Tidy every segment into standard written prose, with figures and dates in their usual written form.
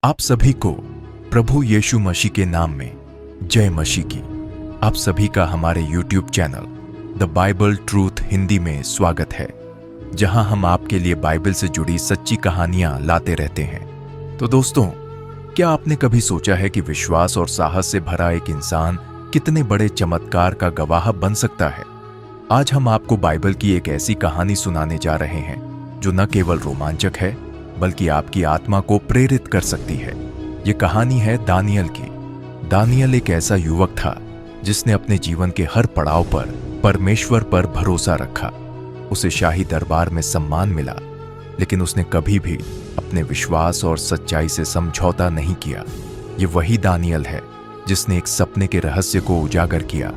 आप सभी को प्रभु यीशु मसीह के नाम में जय मसीह की। आप सभी का हमारे YouTube channel the Bible truth Hindi में स्वागत है, जहां हम आपके लिए बाइबल से जुड़ी सच्ची कहानियां लाते रहते हैं। तो दोस्तों, क्या आपने कभी सोचा है कि विश्वास और साहस से भरा एक इंसान कितने बड़े चमत्कार का गवाह बन सकता है? आज हम आपको बाइबल की एक ऐसी कहानी सुनाने जा रहे हैं जो न केवल रोमांचक है बल्कि आपकी आत्मा को प्रेरित कर सकती है। ये कहानी है दानियल की। दानियल एक ऐसा युवक था जिसने अपने जीवन के हर पड़ाव पर परमेश्वर पर भरोसा रखा। उसे शाही दरबार में सम्मान मिला, लेकिन उसने कभी भी अपने विश्वास और सच्चाई से समझौता नहीं किया। ये वही दानियल है जिसने एक सपने के रहस्य को उजागर किया,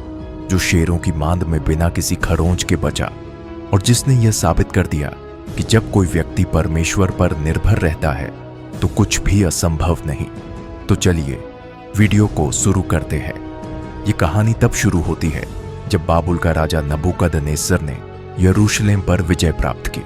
जो शेरों की मांद में बिना किसी खरोंच के बचा, और जिसने यह साबित कर दिया कि जब कोई व्यक्ति परमेश्वर पर निर्भर रहता है तो कुछ भी असंभव नहीं। तो चलिए वीडियो को शुरू करते हैं। ये कहानी तब शुरू होती है जब बाबुल का राजा नबूकदनेस्सर ने यरूशलेम पर विजय प्राप्त की।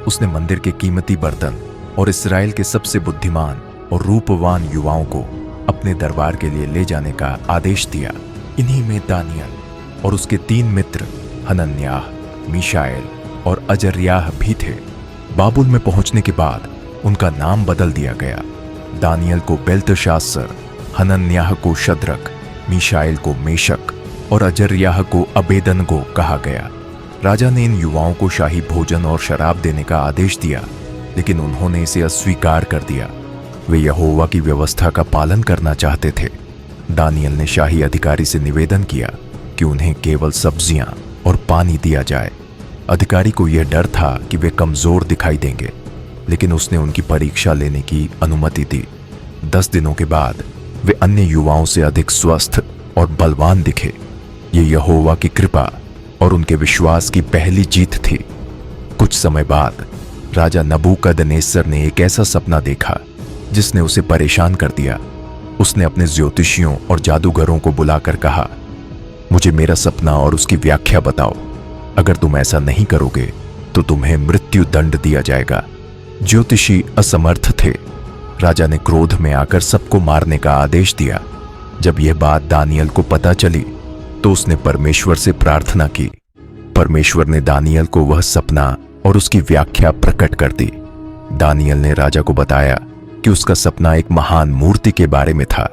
उसने मंदिर के कीमती बर्तन और इस्राएल के सबसे बुद्धिमान और रूपवान युवाओं को अपने दरबार के लिए ले जाने का आदेश दिया। इन्हीं में दानियल और उसके 3 मित्र हनन्याह, मीशाएल और अजर्याह भी थे। बाबुल में पहुंचने के बाद उनका नाम बदल दिया गया। दानियल को बेल्तशास्सर, हनन्याह को शद्रक, मीशाएल को मेशक और अजर्याह को अबेदनगो कहा गया। राजा ने इन युवाओं को शाही भोजन और शराब देने का आदेश दिया, लेकिन उन्होंने इसे अस्वीकार कर दिया। वे यहोवा की व्यवस्था का पालन करना चाहते थे। दानियल ने शाही अधिकारी से निवेदन किया कि उन्हें केवल सब्जियां और पानी दिया जाए। अधिकारी को यह डर था कि वे कमजोर दिखाई देंगे, लेकिन उसने उनकी परीक्षा लेने की अनुमति दी। 10 दिनों के बाद वे अन्य युवाओं से अधिक स्वस्थ और बलवान दिखे। ये यहोवा की कृपा और उनके विश्वास की पहली जीत थी। कुछ समय बाद राजा नबूकदनेस्सर ने एक ऐसा सपना देखा जिसने उसे परेशान कर दिया। उसने अपने ज्योतिषियों और जादूगरों को बुलाकर कहा, मुझे मेरा सपना और उसकी व्याख्या बताओ। अगर तुम ऐसा नहीं करोगे तो तुम्हें मृत्यु दंड दिया जाएगा। ज्योतिषी असमर्थ थे। राजा ने क्रोध में आकर सबको मारने का आदेश दिया। जब यह बात दानियल को पता चली तो उसने परमेश्वर से प्रार्थना की। परमेश्वर ने दानियल को वह सपना और उसकी व्याख्या प्रकट कर दी। दानियल ने राजा को बताया कि उसका सपना एक महान मूर्ति के बारे में था,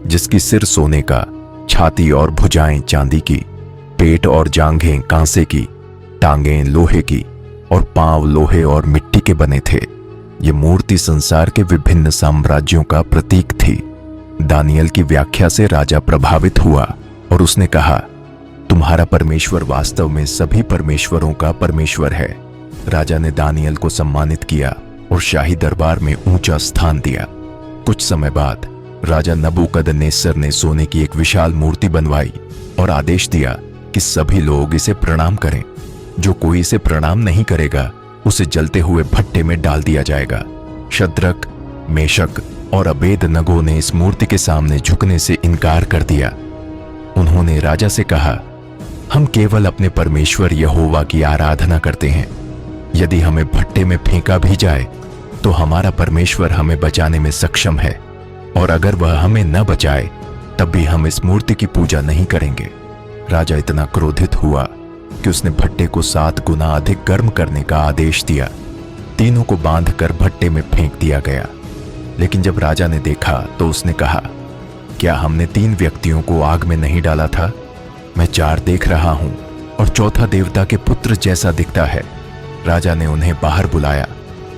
जिसकी सिर सोने का, छाती और भुजाएं चांदी की, पेट और जांघें कांसे की, टांगें लोहे की और पांव लोहे और मिट्टी के बने थे। ये मूर्ति संसार के विभिन्न साम्राज्यों का प्रतीक थी। दानियल की व्याख्या से राजा प्रभावित हुआ और उसने कहा, तुम्हारा परमेश्वर वास्तव में सभी परमेश्वरों का परमेश्वर है। राजा ने दानियल को सम्मानित किया और शाही दरबार में ऊंचा स्थान दिया। कुछ समय बाद राजा नबूकदनेस्सर ने सोने की एक विशाल मूर्ति बनवाई और आदेश दिया कि सभी लोग इसे प्रणाम करें। जो कोई इसे प्रणाम नहीं करेगा उसे जलते हुए भट्टे में डाल दिया जाएगा। शद्रक, मेशक और अबेदनगो ने इस मूर्ति के सामने झुकने से इनकार कर दिया। उन्होंने राजा से कहा, हम केवल अपने परमेश्वर यहोवा की आराधना करते हैं। यदि हमें भट्टे में फेंका भी जाए तो हमारा परमेश्वर हमें बचाने में सक्षम है, और अगर वह हमें न बचाए तब भी हम इस मूर्ति की पूजा नहीं करेंगे। राजा इतना क्रोधित हुआ कि उसने भट्टे को 7 गुना अधिक गर्म करने का आदेश दिया। तीनों को बांधकर भट्टे में फेंक दिया गया। लेकिन जब राजा ने देखा तो उसने कहा, क्या हमने 3 व्यक्तियों को आग में नहीं डाला था? मैं 4 देख रहा हूं और चौथा देवता के पुत्र जैसा दिखता है। राजा ने उन्हें बाहर बुलाया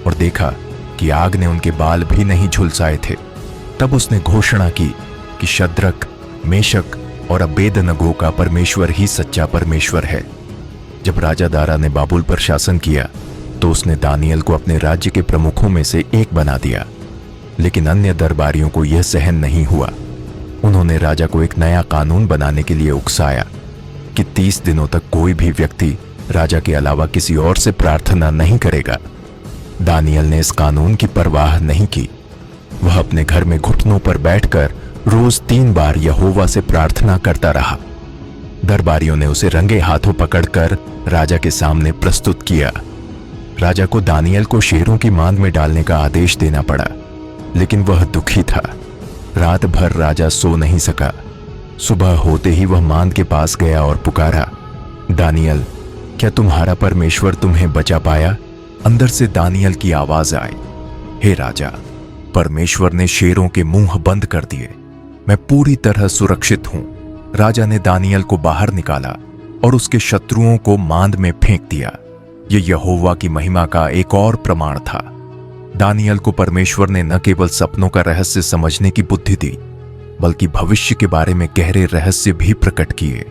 और देखा कि आग ने उनके बाल भी नहीं झुलसाए थे। तब उसने घोषणा की कि शद्रक, मेशक और अबेदनगो का परमेश्वर ही सच्चा परमेश्वर है। जब राजा दारा ने बाबुल पर शासन किया तो उसने दानियल को अपने राज्य के प्रमुखों में से एक बना दिया। लेकिन अन्य दरबारियों को यह सहन नहीं हुआ। उन्होंने राजा को एक नया कानून बनाने के लिए उकसाया कि 30 दिनों तक कोई भी व्यक्ति राजा के अलावा किसी और से प्रार्थना नहीं करेगा। दानियल ने इस कानून की परवाह नहीं की। वह अपने घर में घुटनों पर बैठकर रोज 3 बार यहोवा से प्रार्थना करता रहा। दरबारियों ने उसे रंगे हाथों पकड़कर राजा के सामने प्रस्तुत किया। राजा को दानियल को शेरों की मांद में डालने का आदेश देना पड़ा। लेकिन वह दुखी था। रात भर राजा सो नहीं सका। सुबह होते ही वह मांद के पास गया और पुकारा, दानियल, क्या तुम्हारा परमेश्वर तुम्हें बचा पाया? अंदर से दानियल की आवाज आई, हे राजा, परमेश्वर ने शेरों के मुंह बंद कर दिए। मैं पूरी तरह सुरक्षित हूं। राजा ने दानियल को बाहर निकाला और उसके शत्रुओं को मांद में फेंक दिया। यह यहोवा की महिमा का एक और प्रमाण था। दानियल को परमेश्वर ने न केवल सपनों का रहस्य समझने की बुद्धि दी, बल्कि भविष्य के बारे में गहरे रहस्य भी प्रकट किए।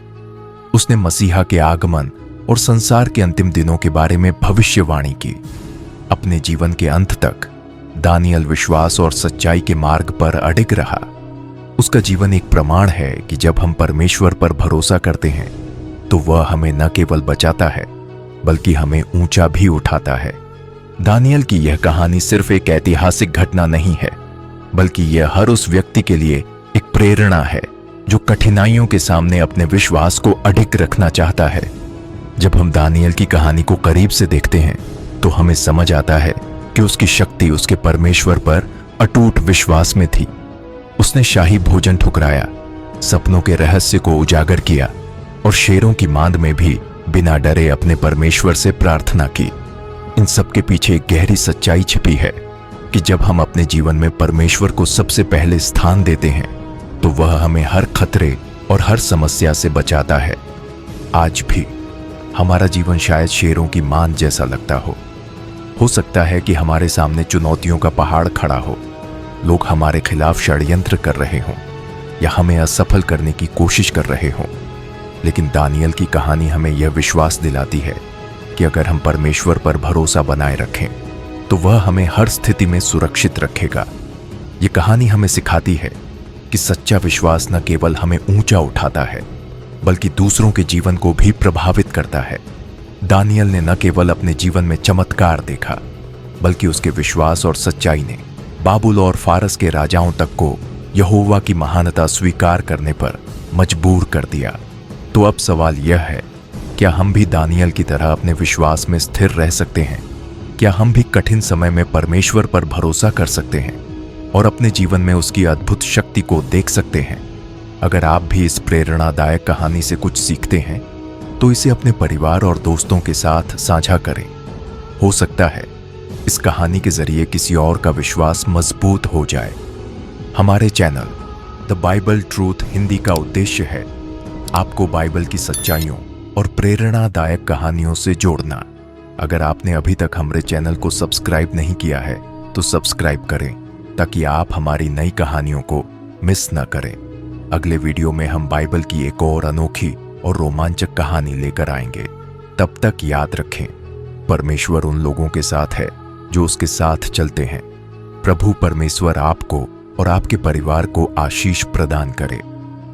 उसने मसीहा के आगमन और संसार के अंतिम दिनों के बारे में भविष्यवाणी की। अपने जीवन के अंत तक दानियल विश्वास और सच्चाई के मार्ग पर अडिग रहा। उसका जीवन एक प्रमाण है कि जब हम परमेश्वर पर भरोसा करते हैं तो वह हमें न केवल बचाता है, बल्कि हमें ऊंचा भी उठाता है। दानियल की यह कहानी सिर्फ एक ऐतिहासिक घटना नहीं है, बल्कि यह हर उस व्यक्ति के लिए एक प्रेरणा है जो कठिनाइयों के सामने अपने विश्वास को अडिग रखना चाहता है। जब हम दानियल की कहानी को करीब से देखते हैं तो हमें समझ आता है कि उसकी शक्ति उसके परमेश्वर पर अटूट विश्वास में थी। उसने शाही भोजन ठुकराया, सपनों के रहस्य को उजागर किया और शेरों की मांद में भी बिना डरे अपने परमेश्वर से प्रार्थना की। इन सब के पीछे एक गहरी सच्चाई छिपी है कि जब हम अपने जीवन में परमेश्वर को सबसे पहले स्थान देते हैं तो वह हमें हर खतरे और हर समस्या से बचाता है। आज भी हमारा जीवन शायद शेरों की मांद जैसा लगता हो सकता है कि हमारे सामने चुनौतियों का पहाड़ खड़ा हो, लोग हमारे खिलाफ षड्यंत्र कर रहे हों या हमें असफल करने की कोशिश कर रहे हों। लेकिन दानियल की कहानी हमें यह विश्वास दिलाती है कि अगर हम परमेश्वर पर भरोसा बनाए रखें तो वह हमें हर स्थिति में सुरक्षित रखेगा। ये कहानी हमें सिखाती है कि सच्चा विश्वास न केवल हमें ऊंचा उठाता है, बल्कि दूसरों के जीवन को भी प्रभावित करता है। दानियल ने न केवल अपने जीवन में चमत्कार देखा, बल्कि उसके विश्वास और सच्चाई ने बाबुल और फारस के राजाओं तक को यहोवा की महानता स्वीकार करने पर मजबूर कर दिया। तो अब सवाल यह है, क्या हम भी दानियल की तरह अपने विश्वास में स्थिर रह सकते हैं? क्या हम भी कठिन समय में परमेश्वर पर भरोसा कर सकते हैं और अपने जीवन में उसकी अद्भुत शक्ति को देख सकते हैं? अगर आप भी इस प्रेरणादायक कहानी से कुछ सीखते हैं तो इसे अपने परिवार और दोस्तों के साथ साझा करें। हो सकता है इस कहानी के जरिए किसी और का विश्वास मजबूत हो जाए। हमारे channel the Bible truth Hindi का उद्देश्य है आपको बाइबल की सच्चाइयों और प्रेरणादायक कहानियों से जोड़ना। अगर आपने अभी तक हमारे चैनल को सब्सक्राइब नहीं किया है तो सब्सक्राइब करें ताकि आप हमारी नई कहानियों को मिस न करें। अगले वीडियो में हम बाइबल की एक और अनोखी और रोमांचक कहानी लेकर आएंगे। तब तक याद रखें, परमेश्वर उन लोगों के साथ है जो उसके साथ चलते हैं। प्रभु परमेश्वर आपको और आपके परिवार को आशीष प्रदान करे।